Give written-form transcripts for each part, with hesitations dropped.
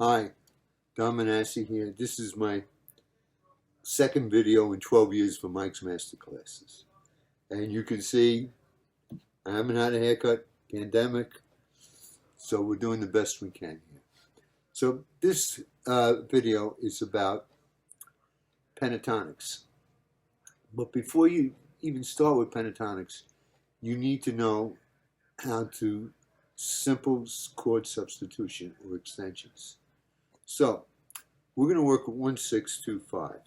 Hi, Don Minasi here. This is my second video in 12 years for Mike's Masterclasses. And you can see I haven't had a haircut, pandemic, so we're doing the best we can here. So this video is about pentatonics. But before you even start with pentatonics, you need to know how to simple chord substitution or extensions. So we're going to work with 1, 6, 2, 5.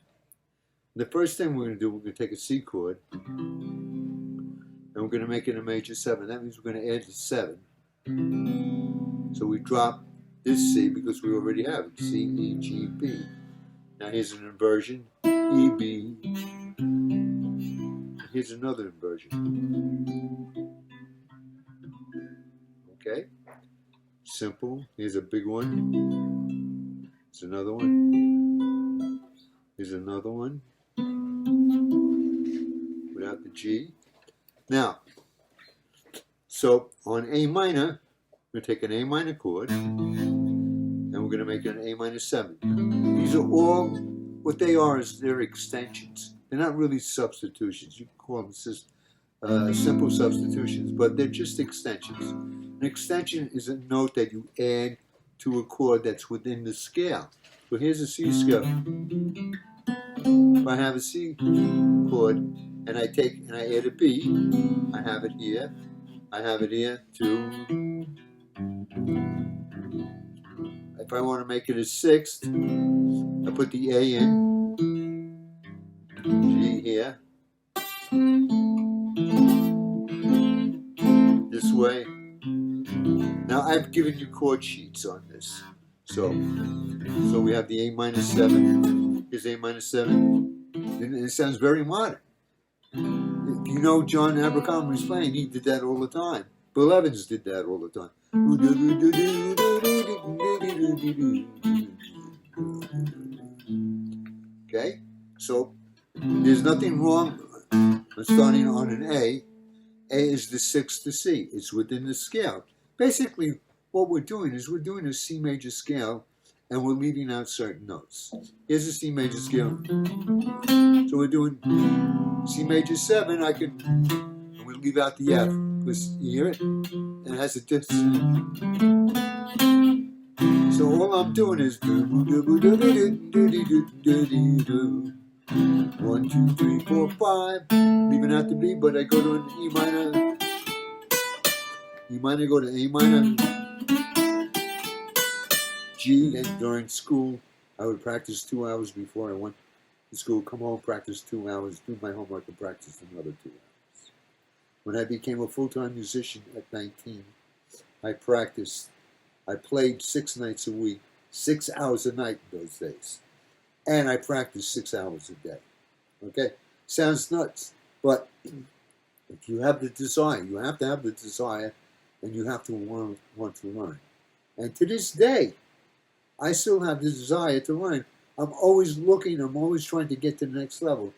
The first thing we're going to do, we're going to take a C chord and we're going to make it a major 7. That means we're going to add the 7. So we drop this C because we already have it. C, E, G, B. Now here's an inversion. E, B. Here's another inversion. Okay? Simple. Here's a big one. Here's another one. Here's another one. Without the G. Now, so on A minor, we're going to take an A minor chord and we're going to make it an A minor 7. These are all, what they are is they're extensions. They're not really substitutions. You can call them simple substitutions, but they're just extensions. An extension is a note that you add to a chord that's within the scale. So here's a C scale. If I have a C chord and I add a B, I have it here. I have it here too. If I want to make it a 6th, I put the A in. G here. This way. Now I've given you chord sheets on this. So we have the A minor 7. Here's A minor 7. And it sounds very modern. You know John Abercrombie's playing, he did that all the time. Bill Evans did that all the time. Okay? So there's nothing wrong with starting on an A. A is the 6th to C. It's within the scale. Basically, what we're doing is we're doing a C major scale and we're leaving out certain notes. Here's a C major scale. So we're doing C major 7. I'm going to leave out the F because you hear it? And it has a dissonance. So all I'm doing is 1, 2, 3, 4, 5. Leaving out the B, but I go to an E minor. E minor, go to A minor. G, and during school, I would practice 2 hours before I went to school. Come home, practice 2 hours, do my homework, and practice another 2 hours. When I became a full-time musician at 19, I practiced. I played 6 nights a week, 6 hours a night in those days. And I practiced 6 hours a day. Okay? Sounds nuts. But if you have the desire, you have to have the desire, and you have to want to learn. And to this day, I still have the desire to learn. I'm always looking, I'm always trying to get to the next level.